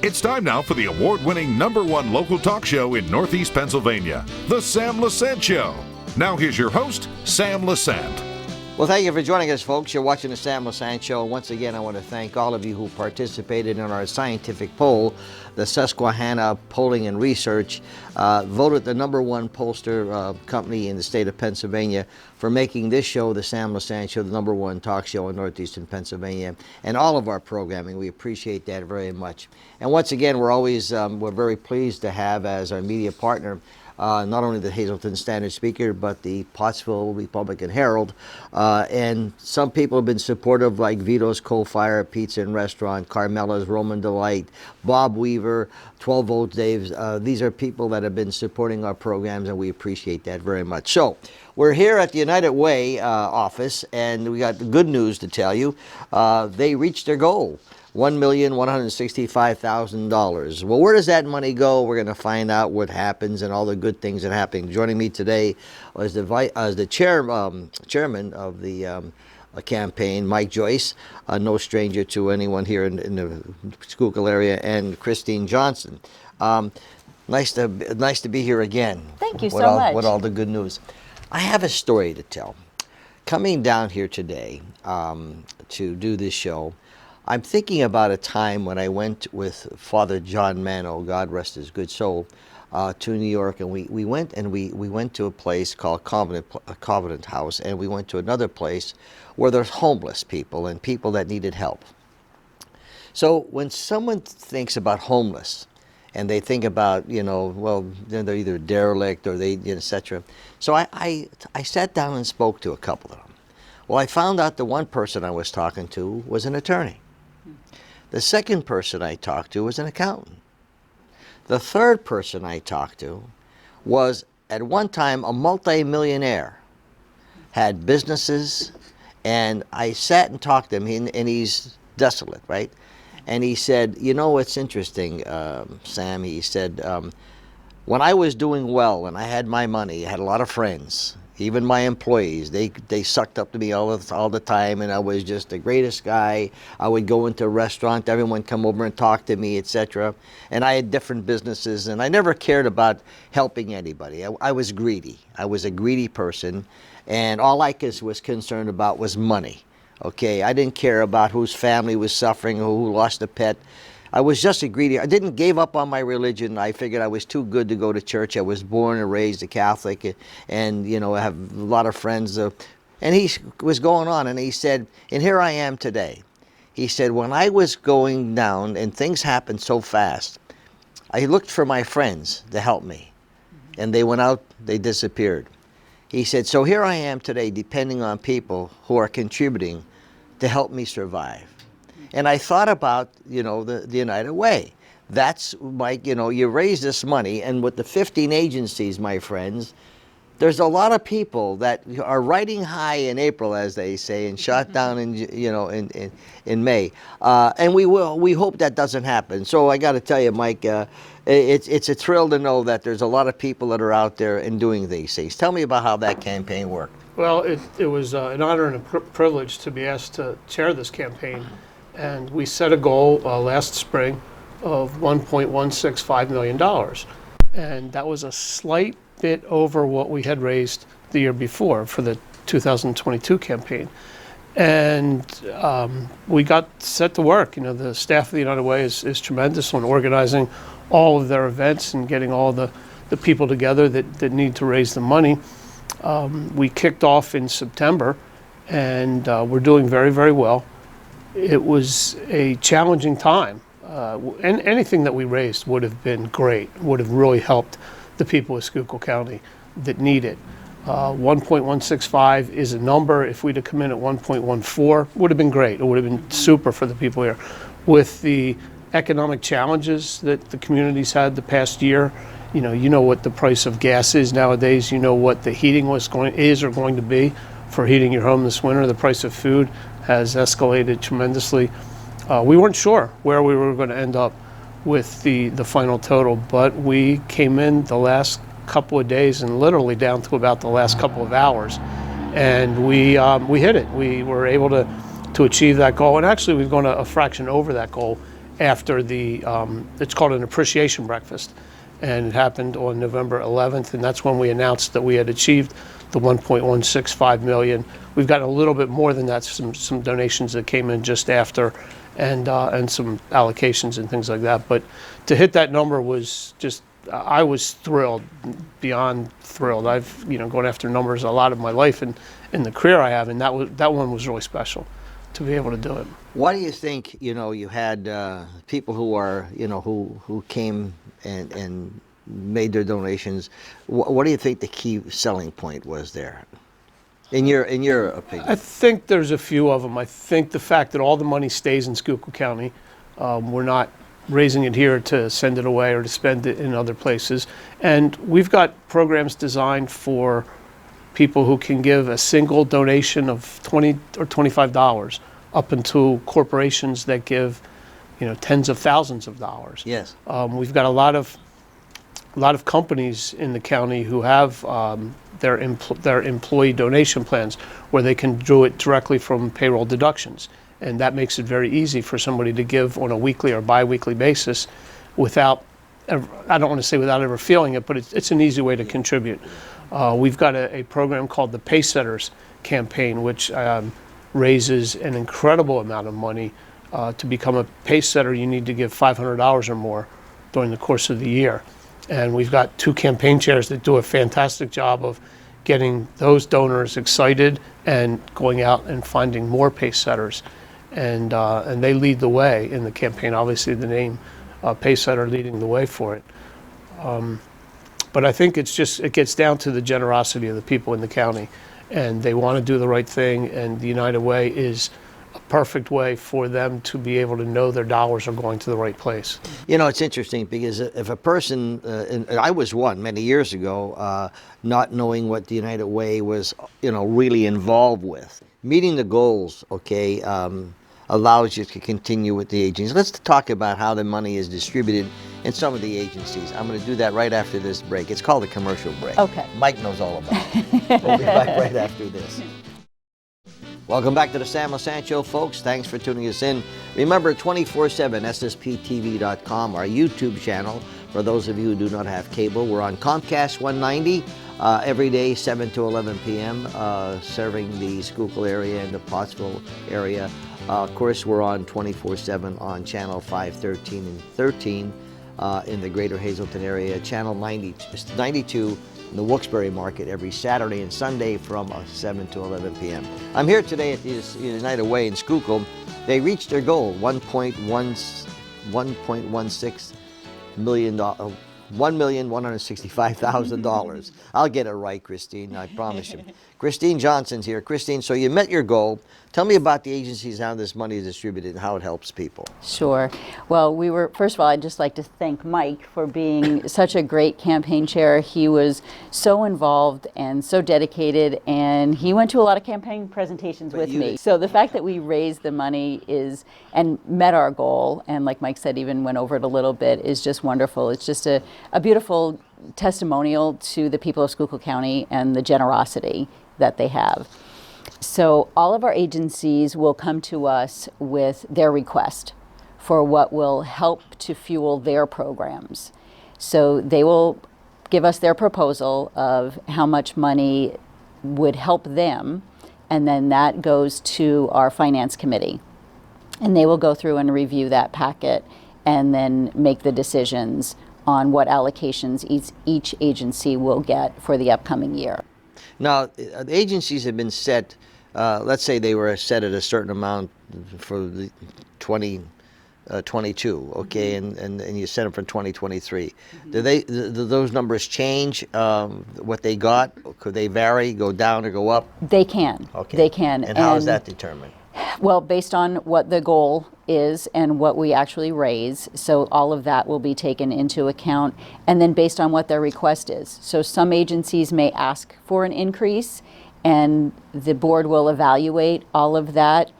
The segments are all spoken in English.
It's time now for the award-winning #1 local talk show in Northeast Pennsylvania, The Sam Lesante Show. Now here's your host, Sam Lesante. Well, thank you for joining us, folks. You're watching The Sam Lesante Show. Once again, I want to thank all of you who participated in our scientific poll. The Susquehanna Polling and Research voted the #1 pollster company in the state of Pennsylvania for making this show, The Sam Lesante Show, the #1 talk show in northeastern Pennsylvania, and all of our programming. We appreciate that very much. And once again, we're very pleased to have as our media partner not only the Hazleton Standard Speaker, but the Pottsville Republican Herald. And some people have been supportive, like Vito's Coal Fire Pizza and Restaurant, Carmela's Roman Delight, Bob Weaver, 12 Volts Dave's. These are people that have been supporting our programs, and we appreciate that very much. So we're here at the United Way office, and we got good news to tell you. They reached their goal. $1,165,000. Well, where does that money go? We're going to find out what happens and all the good things that happen. Joining me today is the chairman of the campaign, Mike Joyce, no stranger to anyone here in the Schuylkill area, and Christine Johnson. Nice to be here again. Thank you so much. With all the good news. I have a story to tell. Coming down here today to do this show, I'm thinking about a time when I went with Father John Mano, God rest his good soul, to New York, and we went to a place called Covenant House, and we went to another place where there's homeless people and people that needed help. So when someone thinks about homeless, and they think about, well, they're either derelict or they, etc. So I sat down and spoke to a couple of them. Well, I found out the one person I was talking to was an attorney. The second person I talked to was an accountant. The third person I talked to was, at one time, a multi-millionaire, had businesses, and I sat and talked to him, and he's desolate, right? And he said, it's interesting, Sam, he said, when I was doing well and I had my money, I had a lot of friends, even my employees, they sucked up to me all the time, and I was just the greatest guy. I would go into a restaurant, everyone come over and talk to me, etc. And I had different businesses, and I never cared about helping anybody. I was greedy. I was a greedy person, and all I was concerned about was money. Okay, I didn't care about whose family was suffering or who lost a pet. I was just a greedy. I didn't give up on my religion. I figured I was too good to go to church. I was born and raised a Catholic, and I have a lot of friends. And he was going on, and he said, and here I am today. He said, when I was going down and things happened so fast, I looked for my friends to help me, and they went out, they disappeared. He said, so here I am today, depending on people who are contributing to help me survive. And I thought about, the United Way. That's, Mike, you raise this money, and with the 15 agencies, my friends, there's a lot of people that are riding high in April, as they say, and shot down in May. And we hope that doesn't happen. So I got to tell you, Mike, it's a thrill to know that there's a lot of people that are out there and doing these things. Tell me about how that campaign worked. Well, it was an honor and a privilege to be asked to chair this campaign. And we set a goal last spring of $1.165 million. And that was a slight bit over what we had raised the year before for the 2022 campaign. And we got set to work. The staff of the United Way is tremendous on organizing all of their events and getting all the people together that need to raise the money. We kicked off in September, and we're doing very, very well. It was a challenging time, and anything that we raised would have been great, would have really helped the people of Schuylkill County that need it. 1.165 is a number. If we'd have come in at 1.14, would have been great. It would have been super for the people here. With the economic challenges that the community's had the past year, you know what the price of gas is nowadays. You know what the heating is going to be for heating your home this winter. The price of food has escalated tremendously. We weren't sure where we were going to end up with the final total, but we came in the last couple of days and literally down to about the last couple of hours, and we hit it. We were able to achieve that goal, and actually we've gone a fraction over that goal after the it's called an appreciation breakfast, and it happened on November 11th, and that's when we announced that we had achieved the 1.165 million. We've got a little bit more than that, some donations that came in just after, and some allocations and things like that. But to hit that number was just, I was thrilled, beyond thrilled. I've gone after numbers a lot of my life and in the career I have, and that one was really special to be able to do it. Why do you think you had people who are who came and made their donations? What do you think the key selling point was there, in your opinion? I think there's a few of them. I think the fact that all the money stays in Schuylkill County, we're not raising it here to send it away or to spend it in other places, and we've got programs designed for people who can give a single donation of $20 or $25, up into corporations that give tens of thousands of dollars. Yes. We've got a lot of companies in the county who have their employee donation plans where they can do it directly from payroll deductions, and that makes it very easy for somebody to give on a weekly or bi-weekly basis without ever, I don't want to say without ever feeling it, but it's an easy way to contribute. We've got a program called the Paysetters campaign, which raises an incredible amount of money. To become a Paysetter, you need to give $500 or more during the course of the year. And we've got 2 campaign chairs that do a fantastic job of getting those donors excited and going out and finding more Paysetters. And they lead the way in the campaign. Obviously, the name Paysetter leading the way for it. But I think it gets down to the generosity of the people in the county, and they want to do the right thing, and the United Way is a perfect way for them to be able to know their dollars are going to the right place. It's interesting because if a person, and I was one many years ago, not knowing what the United Way was, really involved with, meeting the goals, allows you to continue with the agencies. Let's talk about how the money is distributed in some of the agencies. I'm going to do that right after this break. It's called a commercial break. Okay. Mike knows all about it. We'll be back right after this. Welcome back to the Sam Lesante Show, folks. Thanks for tuning us in. Remember, 24/7, ssptv.com, our YouTube channel. For those of you who do not have cable, we're on Comcast 190 every day, 7 to 11 p.m., serving the Schuylkill area and the Pottsville area. Of course, we're on 24/7 on Channel 513 and 13 in the Greater Hazleton area, Channel 92 in the Wilkes-Barre market every Saturday and Sunday from 7 to 11 p.m. I'm here today at the United Way in Schuylkill. They reached their goal, $1.16 million, $1,165,000. I'll get it right, Christine, I promise you. Christine Johnson's here. Christine, so you met your goal. Tell me about the agencies, how this money is distributed, and how it helps people. Sure. Well, first of all, I'd just like to thank Mike for being such a great campaign chair. He was so involved and so dedicated, and he went to a lot of campaign presentations with me. So the fact that we raised the money and met our goal, and like Mike said, even went over it a little bit, is just wonderful. It's just a beautiful testimonial to the people of Schuylkill County and the generosity that they have. So all of our agencies will come to us with their request for what will help to fuel their programs. So they will give us their proposal of how much money would help them, and then that goes to our finance committee. And they will go through and review that packet and then make the decisions on what allocations each agency will get for the upcoming year. Now, the agencies have been set, let's say they were set at a certain amount for the 2022, okay, and you set them for 2023. Do those numbers change, what they got? Could they vary, go down or go up? They can. Okay. They can. And how is that determined? Well, based on what the goal is and what we actually raise, so all of that will be taken into account, and then based on what their request is. So some agencies may ask for an increase, and the board will evaluate all of that,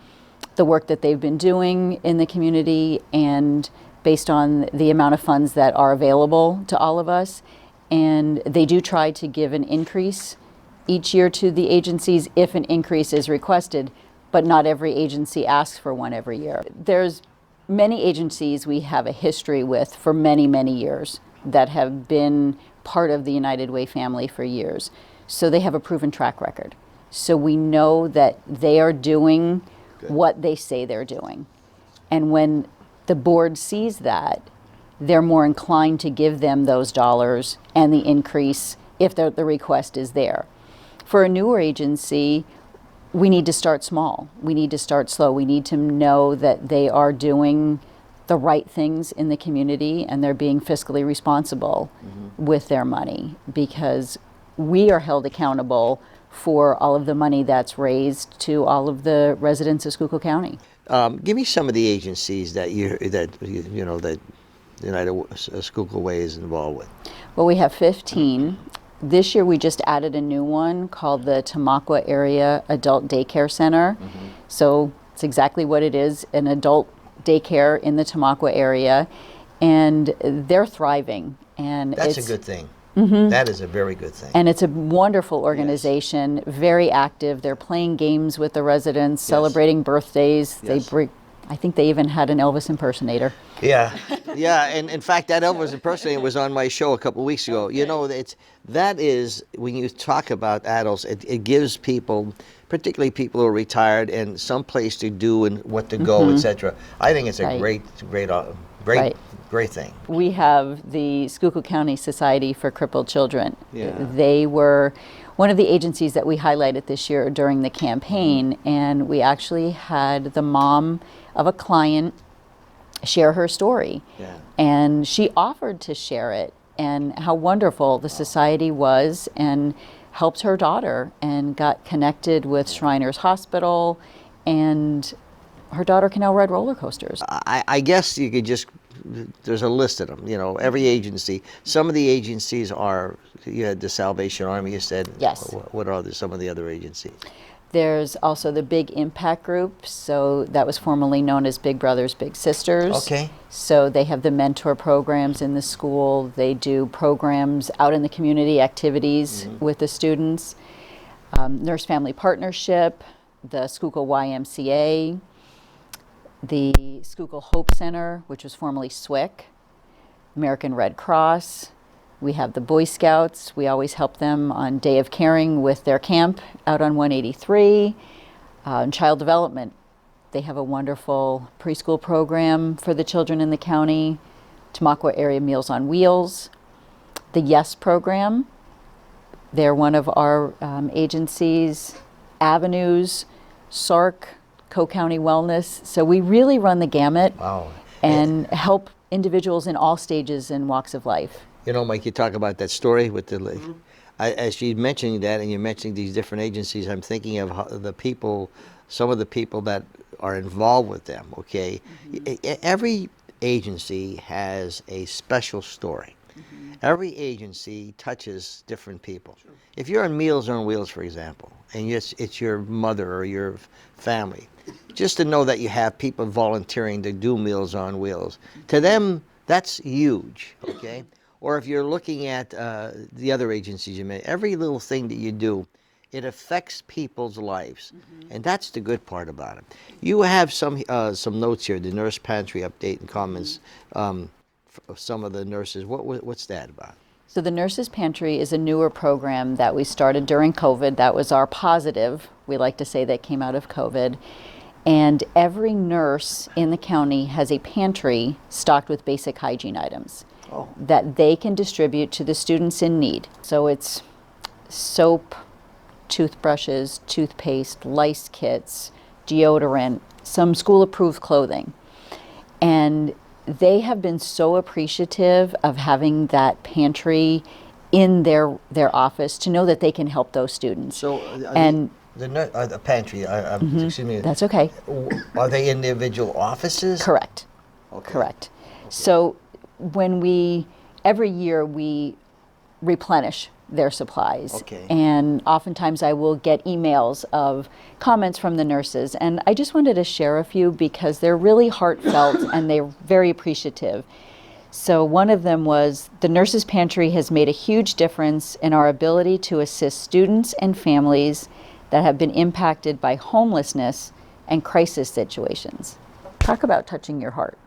the work that they've been doing in the community, and based on the amount of funds that are available to all of us. And they do try to give an increase each year to the agencies if an increase is requested, but not every agency asks for one every year. There's many agencies we have a history with for many, many years that have been part of the United Way family for years. So they have a proven track record. So we know that they are doing what they say they're doing. And when the board sees that, they're more inclined to give them those dollars and the increase if the request is there. For a newer agency, we need to start small. We need to start slow. We need to know that they are doing the right things in the community and they're being fiscally responsible with their money, because we are held accountable for all of the money that's raised to all of the residents of Schuylkill County. Give me some of the agencies that that United Schuylkill Way is involved with. Well, we have 15. This year we just added a new one called the Tamaqua Area Adult Daycare Center. So it's exactly what it is, an adult daycare in the Tamaqua area, and they're thriving. And That's a good thing. That is a very good thing. And it's a wonderful organization, very active. They're playing games with the residents, celebrating birthdays. Yes. I think they even had an Elvis impersonator. Yeah, and in fact, that Elvis impersonator was on my show a couple of weeks ago. You know, that is, when you talk about adults, it gives people, particularly people who are retired, and some place to do and what to go, etc. I think it's a great thing. We have the Schuylkill County Society for Crippled Children. Yeah. They were one of the agencies that we highlighted this year during the campaign, and we actually had the mom of a client share her story. Yeah. And she offered to share it, and how wonderful the society was, and helped her daughter and got connected with Shriners Hospital, and her daughter can now ride roller coasters. I guess you could just, there's a list of them, every agency. Some of the agencies are, you had the Salvation Army, you said. Yes. What are some of the other agencies? There's also the Big Impact Group, so that was formerly known as Big Brothers Big Sisters. Okay. So they have the mentor programs in the school. They do programs out in the community, activities with the students. Nurse Family Partnership, the Schuylkill YMCA, the Schuylkill Hope Center, which was formerly SWIC, American Red Cross. We have the Boy Scouts. We always help them on Day of Caring with their camp out on 183. Child Development. They have a wonderful preschool program for the children in the county. Tamaqua Area Meals on Wheels. The YES program. They're one of our agencies. Avenues, SARC, Co-County Wellness. So we really run the gamut. Wow. And help individuals in all stages and walks of life. Mike, you talk about that story with the, as you mentioning that, and you're mentioning these different agencies, I'm thinking of how some of the people that are involved with them, okay? Every agency has a special story. Every agency touches different people. Sure. If you're on Meals on Wheels, for example, and it's your mother or your family, just to know that you have people volunteering to do Meals on Wheels, to them, that's huge, okay? Or if you're looking at the other agencies you mentioned, every little thing that you do, it affects people's lives, and that's the good part about it. You have some notes here, the nurse pantry update and comments of some of the nurses. What's that about? So the Nurses Pantry is a newer program that we started during COVID. That was our positive, we like to say, that came out of COVID. And every nurse in the county has a pantry stocked with basic hygiene items that they can distribute to the students in need. So it's soap, toothbrushes, toothpaste, lice kits, deodorant, some school-approved clothing. And they have been so appreciative of having that pantry in their office to know that they can help those students. So, the pantry, excuse me. That's okay. Are they individual offices? Correct. Okay. Correct. So every year we replenish their supplies. Okay. And oftentimes I will get emails of comments from the nurses. And I just wanted to share a few because they're really heartfelt and they're very appreciative. So one of them was, the nurses' pantry has made a huge difference in our ability to assist students and families that have been impacted by homelessness and crisis situations. Talk about touching your heart,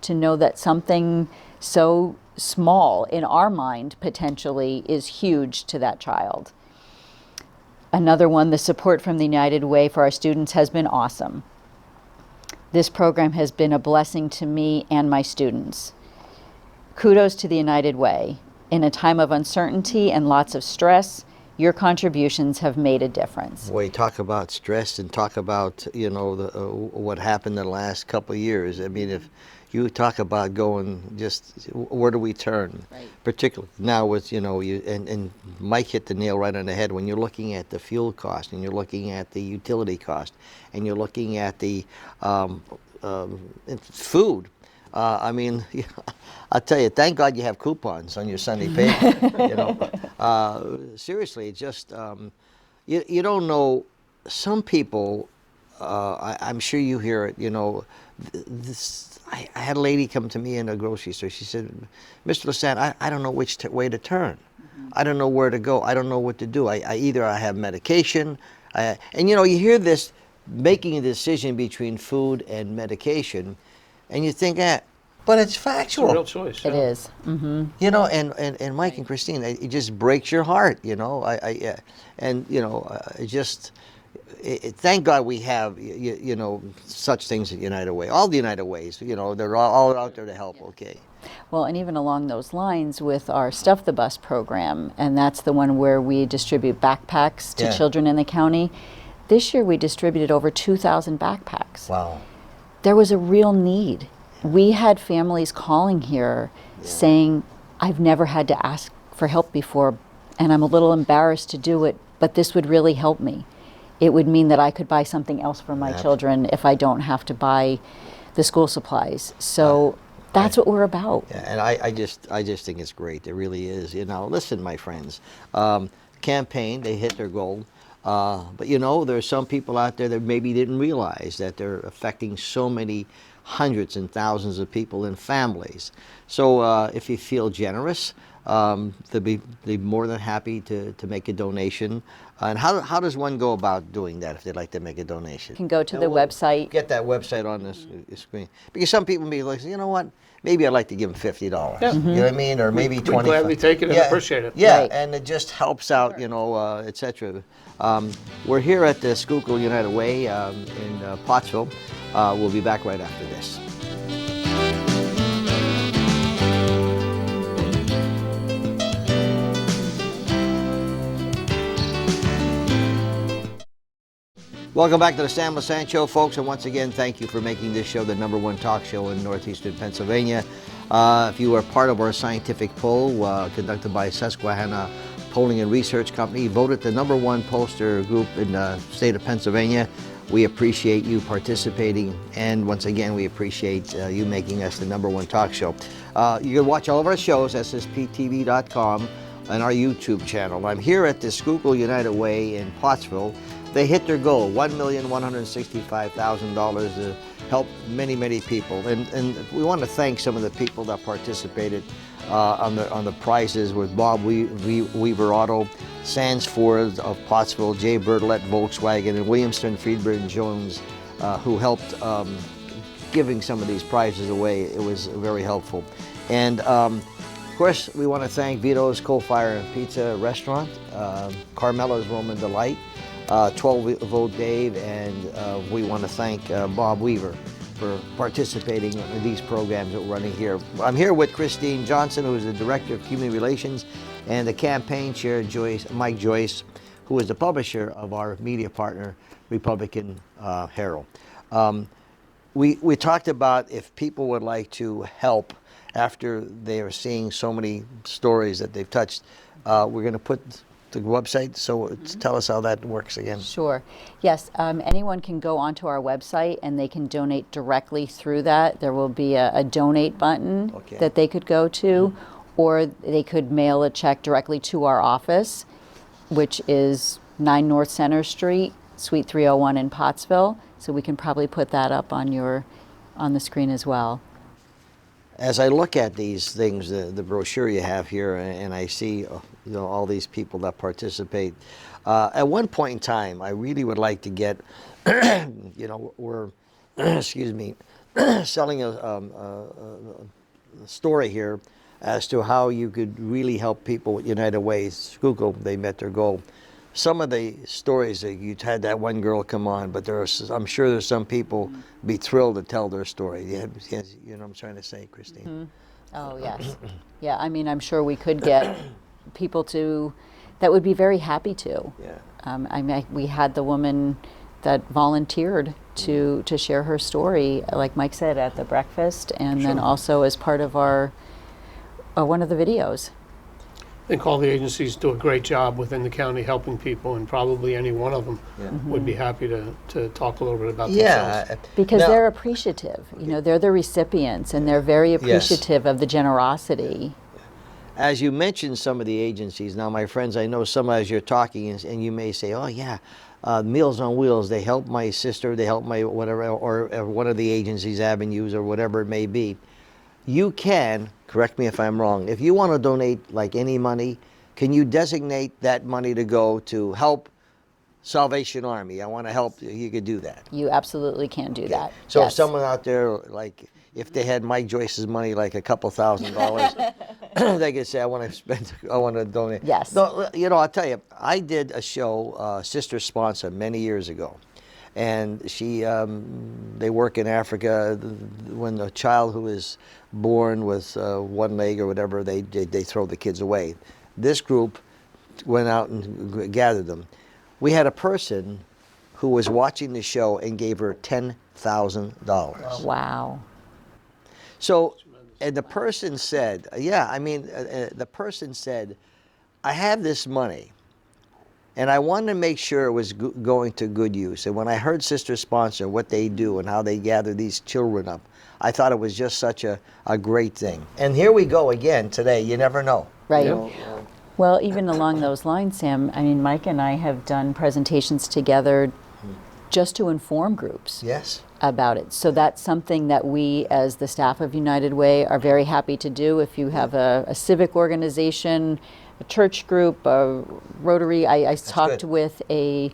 to know that something so small in our mind potentially is huge to that child. Another one, the support from the United Way for our students has been awesome. This program has been a blessing to me and my students. Kudos to the United Way. In a time of uncertainty and lots of stress, your contributions have made a difference. Boy, talk about stress and talk about, what happened in the last couple of years. I mean, if you talk about going, just where do we turn? Right. Particularly now with, and Mike hit the nail right on the head when you're looking at the fuel cost and you're looking at the utility cost and you're looking at the food. I mean, I'll tell you, thank God you have coupons on your Sunday paper. Seriously, just you don't know. Some people, I'm sure you hear it. I had a lady come to me in a grocery store. She said, "Mr. Lesante, I don't know which way to turn. I don't know where to go. I don't know what to do. I either I have medication, and you hear this making a decision between food and medication." And you think, but it's factual. It's a real choice. It yeah. is. Mm-hmm. And Mike and Christine, it just breaks your heart, thank God we have, such things at United Way. All the United Ways, they're all out there to help, okay. Well, and even along those lines with our Stuff the Bus program, and that's the one where we distribute backpacks to children in the county. This year we distributed over 2,000 backpacks. Wow. There was a real need. We had families calling here saying, I've never had to ask for help before, and I'm a little embarrassed to do it, but this would really help me. It would mean that I could buy something else for my children if I don't have to buy the school supplies. So that's what we're about. Yeah, and I just think it's great. It really is. Listen, my friends, Capaign, they hit their goal. But there's some people out there that maybe didn't realize that they're affecting so many hundreds and thousands of people and families. So if you feel generous, they'll be more than happy to make a donation. And how does one go about doing that if they'd like to make a donation? You can go to the website. Get that website on this screen. Because some people may be like, you know what? Maybe I'd like to give them $50. Yeah. You know what I mean? Or maybe 20. We gladly take it and appreciate it. Yeah, Right. and it just helps out, etc. We're here at the Schuylkill United Way in Pottsville. We'll be back right after this. Welcome back to the Sam Lesante Show, folks, and once again, thank you for making this show the #1 talk show in northeastern Pennsylvania. If you are part of our scientific poll conducted by Susquehanna Polling and Research Company, voted the #1 pollster group in the state of Pennsylvania. We appreciate you participating, and once again, we appreciate you making us the #1 talk show. You can watch all of our shows, ssptv.com, and our YouTube channel. I'm here at the Schuylkill United Way in Pottsville. They hit their goal, $1,165,000 to help many, many people. And we want to thank some of the people that participated on the prizes with Bob Weaver Auto, Sands Ford of Pottsville, Jay Bertolette Volkswagen, and Williamson Friedberg and Jones, who helped giving some of these prizes away. It was very helpful. And of course, we want to thank Vito's Coal Fire and Pizza Restaurant, Carmela's Roman Delight, 12-Volt Dave, and we want to thank Bob Weaver for participating in these programs that we're running here. I'm here with Christine Johnson, who is the Director of Community Relations, and the campaign chair, Mike Joyce, who is the publisher of our media partner, Republican Herald. We talked about if people would like to help after they are seeing so many stories that they've touched. We're going to put the website, so tell us how that works again. Sure. Yes, anyone can go onto our website and they can donate directly through that. There will be a donate button that they could go to, or they could mail a check directly to our office, which is 9 North Center Street, Suite 301 in Pottsville. So we can probably put that up on the screen as well. As I look at these things, the brochure you have here, and I see all these people that participate, at one point in time, I really would like to get, we're, excuse me, selling a story here as to how you could really help people with United Way. Schuylkill, they met their goal. Some of the stories that you had that one girl come on, but I'm sure there's some people be thrilled to tell their story. You know what I'm trying to say, Christine? Oh, yes. Yeah, I mean, I'm sure we could get people that would be very happy to. Yeah. We had the woman that volunteered to share her story, like Mike said, at the breakfast, and then also as part of our one of the videos. I think all the agencies do a great job within the county helping people, and probably any one of them would be happy to talk a little bit about themselves. Because they're appreciative. You know, they're the recipients, and they're very appreciative of the generosity. As you mentioned some of the agencies, now my friends, I know some as you're talking, and you may say, oh yeah, Meals on Wheels, they help my sister, they help my whatever, or one of the agencies, avenues, or whatever it may be. You can, correct me if I'm wrong, if you want to donate like any money, can you designate that money to go to help Salvation Army? I want to help, you could do that. You absolutely can do that. So if someone out there, like, if they had Mike Joyce's money, like a couple $1,000s, they could say, I want to donate. Yes. No, I'll tell you, I did a show, Sister Sponsor, many years ago. And they work in Africa. When the child who is born with one leg or whatever, they throw the kids away. This group went out and gathered them. We had a person who was watching the show and gave her $10,000. Wow. So, and the person said, the person said, I have this money, and I wanted to make sure it was going to good use. And when I heard Sister Sponsor, what they do and how they gather these children up, I thought it was just such a great thing. And here we go again today. You never know. Right. Well, even along those lines, Sam, I mean, Mike and I have done presentations together just to inform groups. Yes. About it. So that's something that we, as the staff of United Way, are very happy to do. If you have a civic organization, a church group, a Rotary, I talked with a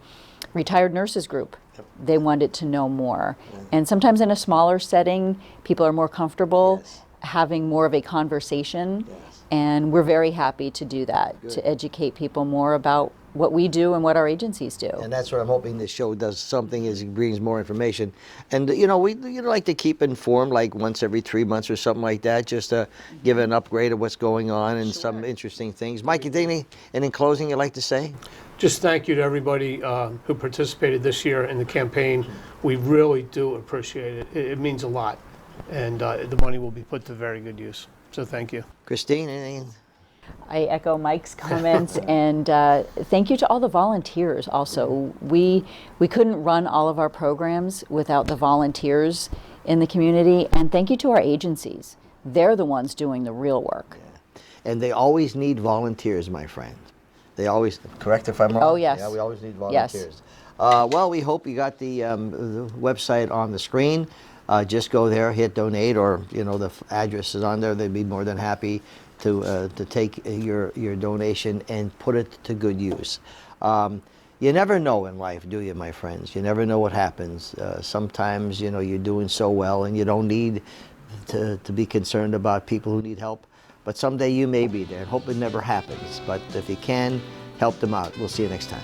retired nurses group. They wanted to know more. And sometimes in a smaller setting, people are more comfortable having more of a conversation. And we're very happy to do that, to educate people more about what we do and what our agencies do. And that's what I'm hoping this show does something, is it brings more information. And we like to keep informed, like once every 3 months or something like that, just to give an upgrade of what's going on and some interesting things. Mike, anything, and in closing you'd like to say? Just thank you to everybody who participated this year in the campaign. We really do appreciate it. It means a lot. And the money will be put to very good use. So thank you. Christine, anything? I echo Mike's comments, and thank you to all the volunteers also. We couldn't run all of our programs without the volunteers in the community, and thank you to our agencies. They're the ones doing the real work. Yeah. And they always need volunteers, my friend. They always, correct if I'm wrong? Oh, yes. Yeah, we always need volunteers. Yes. Well, we hope you got the website on the screen. Just go there, hit donate, or the address is on there. They'd be more than happy to take your donation and put it to good use. You never know in life, do you, my friends? You never know what happens. Sometimes you're doing so well and you don't need to be concerned about people who need help. But someday you may be there. Hope it never happens. But if you can, help them out. We'll see you next time.